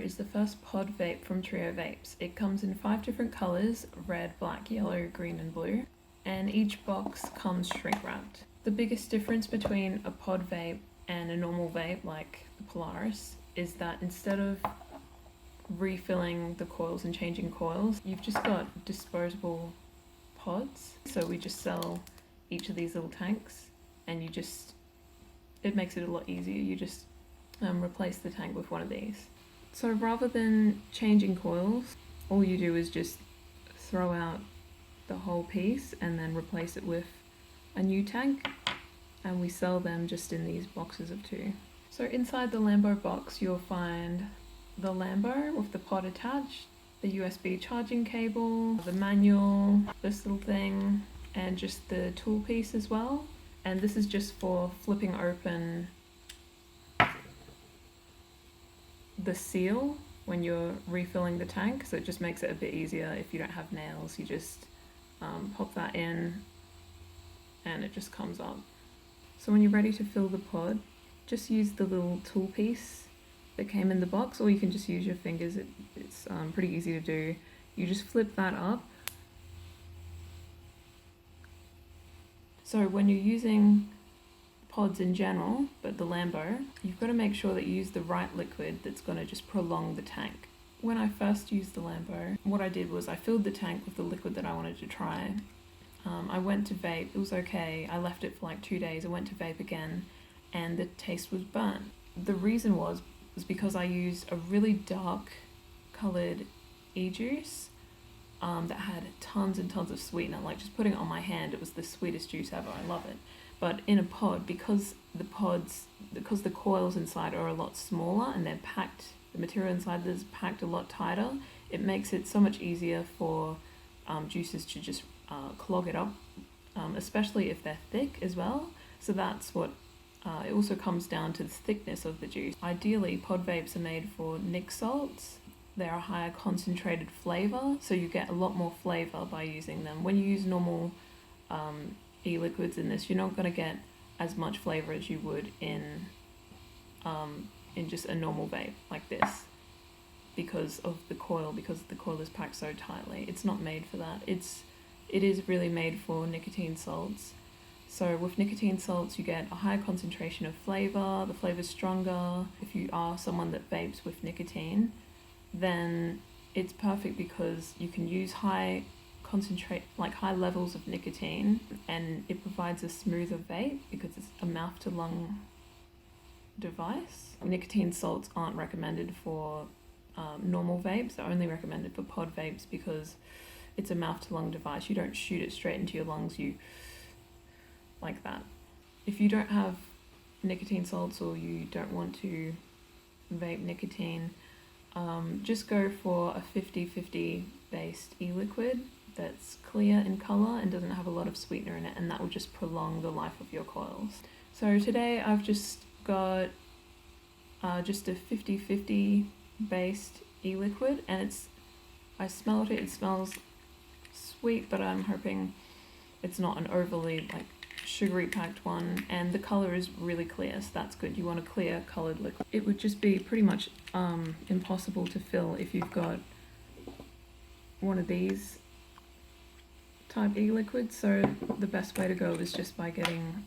is the first pod vape from Trio Vapes. It comes in 5 different colours: red, black, yellow, green and blue, and each box comes shrink wrapped. The biggest difference between a pod vape and a normal vape like the Polaris is that instead of refilling the coils and changing coils, you've just got disposable pods. So we just sell each of these little tanks, and it makes it a lot easier. You just replace the tank with one of these. So rather than changing coils, all you do is just throw out the whole piece and then replace it with a new tank, and we sell them just in these boxes of 2. So inside the Lambo box you'll find the Lambo with the pod attached, the USB charging cable, the manual, this little thing, and just the tool piece as well. And this is just for flipping open the seal when you're refilling the tank, so it just makes it a bit easier. If you don't have nails, you just pop that in and it just comes up. So when you're ready to fill the pod, just use the little tool piece that came in the box, or you can just use your fingers. It's pretty easy to do. You just flip that up. So when you're using pods in general, but the Lambo, you've got to make sure that you use the right liquid that's going to just prolong the tank. When I first used the Lambo, what I did was I filled the tank with the liquid that I wanted to try. I went to vape, it was okay. I left it for like 2 days. I went to vape again and the taste was burnt. The reason was because I used a really dark colored e-juice that had tons and tons of sweetener. Like, just putting it on my hand, it was the sweetest juice ever. I love it. But in a pod, because the coils inside are a lot smaller and they're packed, the material inside is packed a lot tighter, it makes it so much easier for juices to just clog it up, especially if they're thick as well. So that's what it also comes down to, the thickness of the juice. Ideally, pod vapes are made for nic salts. They're a higher concentrated flavour, so you get a lot more flavour by using them. When you use normal e-liquids in this, you're not going to get as much flavour as you would in just a normal vape like this, because the coil is packed so tightly. It's not made for that. It is really made for nicotine salts. So with nicotine salts you get a higher concentration of flavour, the flavour's stronger. If you are someone that vapes with nicotine, then it's perfect because you can use high levels of nicotine, and it provides a smoother vape because it's a mouth to lung device. Nicotine salts aren't recommended for normal vapes. They're only recommended for pod vapes because it's a mouth to lung device. You don't shoot it straight into your lungs, you like that. If you don't have nicotine salts or you don't want to vape nicotine, just go for a 50-50 based e-liquid that's clear in colour and doesn't have a lot of sweetener in it, and that will just prolong the life of your coils. So today I've just got just a 50-50 based e-liquid, and I smelled it, it smells sweet, but I'm hoping it's not an overly sugary packed one, and the colour is really clear, so that's good. You want a clear coloured liquid. It would just be pretty much impossible to fill if you've got one of these type e-liquids, so the best way to go is just by getting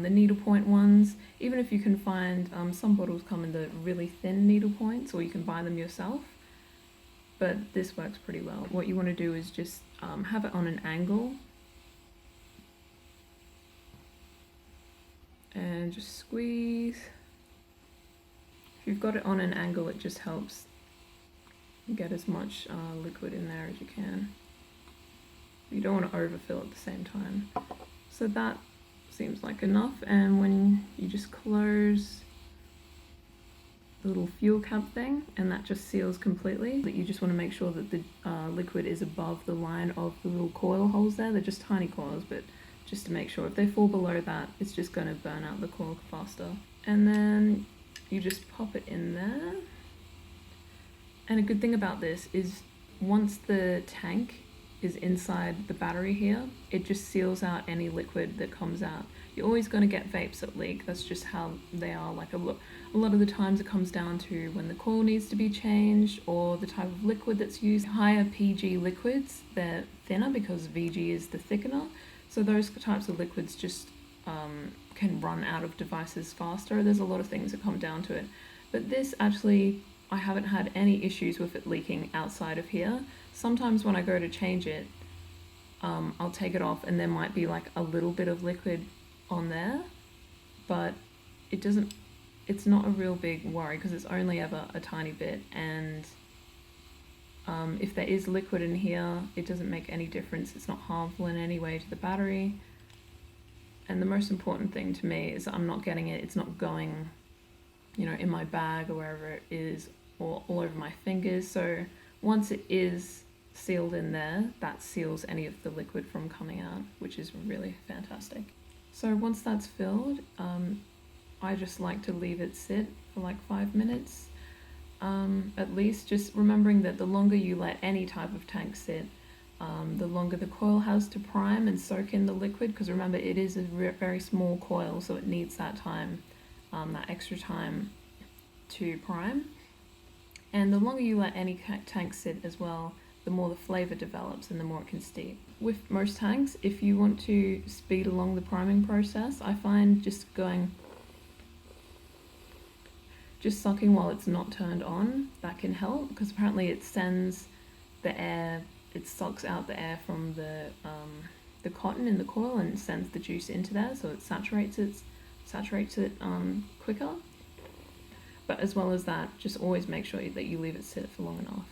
the needlepoint ones. Even if you can find, some bottles come in the really thin needle points, or you can buy them yourself, but this works pretty well. What you want to do is just have it on an angle and just squeeze. If you've got it on an angle, it just helps get as much liquid in there as you can. You don't want to overfill at the same time. So that seems like enough, and when you just close the little fuel cap thing, and that just seals completely. But you just want to make sure that the liquid is above the line of the little coil holes there. They're just tiny coils, but just to make sure. If they fall below that, it's just going to burn out the coil faster. And then you just pop it in there. And a good thing about this is once the tank is inside the battery here, it just seals out any liquid that comes out. You're always going to get vapes that leak. That's just how they are. Like a lot of the times it comes down to when the coil needs to be changed or the type of liquid that's used. Higher PG liquids, they're thinner because VG is the thickener. So those types of liquids just can run out of devices faster. There's a lot of things that come down to it. But this actually, I haven't had any issues with it leaking outside of here. Sometimes when I go to change it, I'll take it off and there might be like a little bit of liquid on there, but it's not a real big worry because it's only ever a tiny bit, and if there is liquid in here, it doesn't make any difference. It's not harmful in any way to the battery. And the most important thing to me is that I'm not getting it, it's not going, you know, in my bag or wherever it is, or all over my fingers. So once it is sealed in there, that seals any of the liquid from coming out, which is really fantastic. So once that's filled, I just like to leave it sit for like 5 minutes at least, just remembering that the longer you let any type of tank sit, the longer the coil has to prime and soak in the liquid, because remember it is a very small coil, so it needs that time, that extra time to prime. And the longer you let any tank sit as well, the more the flavour develops and the more it can steep. With most tanks, if you want to speed along the priming process, I find just sucking while it's not turned on, that can help, because apparently it sends the air, it sucks out the air from the cotton in the coil and sends the juice into there, so it saturates it quicker. But as well as that, just always make sure that you leave it sit for long enough.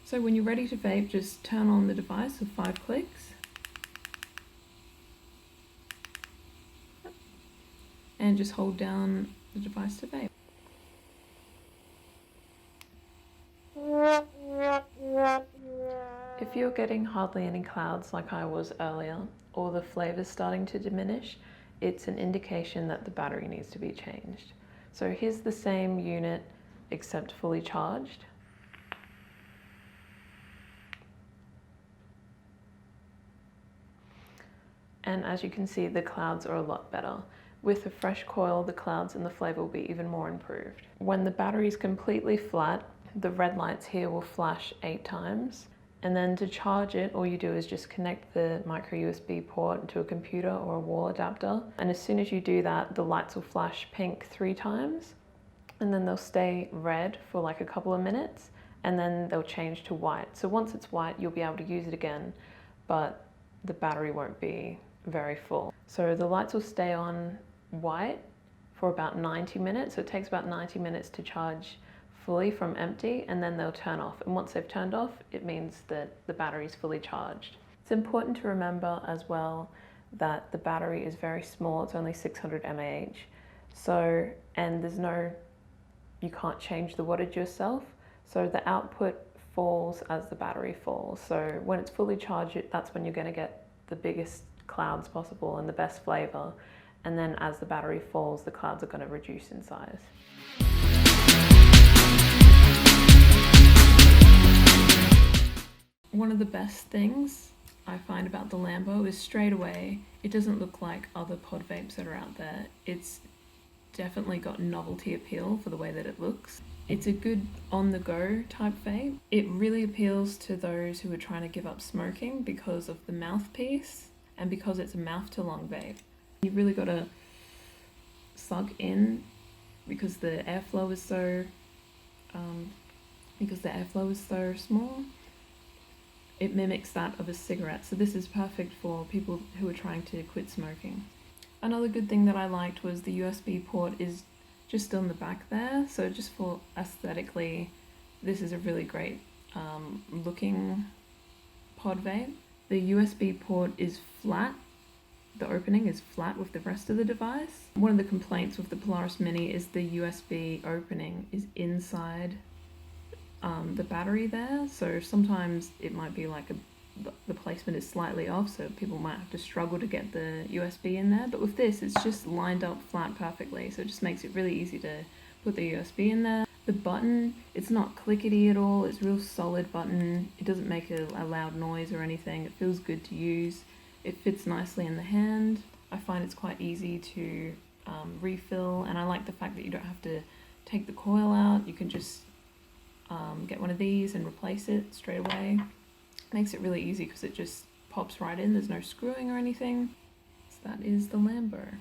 So when you're ready to vape, just turn on the device with 5 clicks. And just hold down the device to vape. If you're getting hardly any clouds like I was earlier, or the flavor's starting to diminish, it's an indication that the battery needs to be changed. So here's the same unit except fully charged. And as you can see, the clouds are a lot better. With a fresh coil, the clouds and the flavor will be even more improved. When the battery is completely flat, the red lights here will flash 8 times. And then to charge it, all you do is just connect the micro USB port to a computer or a wall adapter. And as soon as you do that, the lights will flash pink 3 times. And then they'll stay red for like a couple of minutes. And then they'll change to white. So once it's white, you'll be able to use it again, but the battery won't be very full. So the lights will stay on white for about 90 minutes. So it takes about 90 minutes to charge fully from empty, and then they'll turn off. And once they've turned off, it means that the battery is fully charged. It's important to remember as well that the battery is very small. It's only 600 mAh. So, and you can't change the wattage yourself. So the output falls as the battery falls. So when it's fully charged, that's when you're going to get the biggest clouds possible and the best flavor. And then as the battery falls, the clouds are going to reduce in size. One of the best things I find about the Lambo is straight away, it doesn't look like other pod vapes that are out there. It's definitely got novelty appeal for the way that it looks. It's a good on-the-go type vape. It really appeals to those who are trying to give up smoking because of the mouthpiece and because it's a mouth-to-lung vape. You really got to suck in because the airflow is so small. It mimics that of a cigarette, so this is perfect for people who are trying to quit smoking. Another good thing that I liked was the USB port is just on the back there, so just for aesthetically, this is a really great looking pod vape. The USB port is flat. The opening is flat with the rest of the device. One of the complaints with the Polaris Mini is the USB opening is inside the battery there, so sometimes it might be like the placement is slightly off, so people might have to struggle to get the USB in there, but with this it's just lined up flat perfectly, so it just makes it really easy to put the USB in there. The button, it's not clickety at all, it's a real solid button, it doesn't make a loud noise or anything, it feels good to use, it fits nicely in the hand. I find it's quite easy to refill, and I like the fact that you don't have to take the coil out. You can just get one of these and replace it straight away. Makes it really easy because it just pops right in. There's no screwing or anything. So that is the Lambo.